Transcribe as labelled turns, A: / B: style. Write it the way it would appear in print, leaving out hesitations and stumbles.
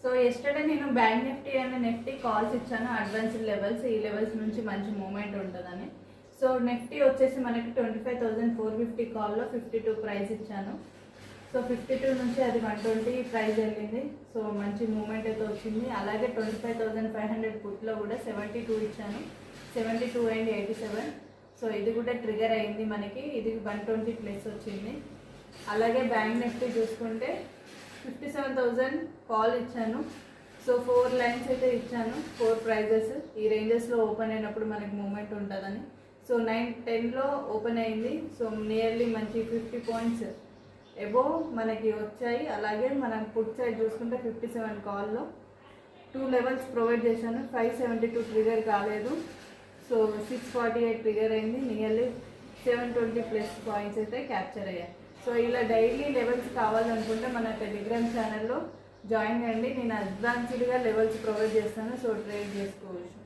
A: So yesterday నేను bank Nifty and Nifty calls ఇచ్చాను, advanced levels, ఈ లెవెల్స్ నుంచి మంచి మూమెంట్ ఉంటుందని. సో నిఫ్టీ వచ్చేసి మనకి 25,450 కాల్లో 52 ప్రైస్ ఇచ్చాను. సో 52 నుంచి అది 120 ప్రైస్ వెళ్ళింది. సో మంచి మూమెంట్ అయితే వచ్చింది. అలాగే 25,500 పుట్లో కూడా 72 ఇచ్చాను, 72 అండ్ 87. సో ఇది కూడా ట్రిగర్ అయింది మనకి, ఇది 120 ప్లస్ వచ్చింది. అలాగే బ్యాంక్ నిఫ్టీ చూసుకుంటే 57,000 కాల్ ఇచ్చాను. సో 4 లైన్స్ అయితే ఇచ్చాను, 4 ప్రైజెస్. ఈ రేంజెస్లో ఓపెన్ అయినప్పుడు మనకి మూమెంట్ ఉంటుందని. సో 9-10లో ఓపెన్ అయింది. సో నియర్లీ మంచి 50 పాయింట్స్ అబోవ్ మనకి వచ్చాయి. అలాగే మనం పుట్ సైడ్ చూసుకుంటే 57 కాల్లో 2 లెవెల్స్ ప్రొవైడ్ చేశాను. 572 ట్రిగర్ కాలేదు. సో 648 ట్రిగర్ అయింది. నియర్లీ 720 ప్లస్ పాయింట్స్ అయితే క్యాప్చర్ అయ్యాయి. సో ఇలా డైలీ లెవెల్స్ కావాలనుకుంటే మన టెలిగ్రామ్ ఛానల్లో జాయిన్ అయ్యండి. నేను అడ్వాన్స్డ్గా లెవెల్స్ ప్రొవైడ్ చేస్తాను. సో ట్రేడ్ చేసుకోవచ్చు.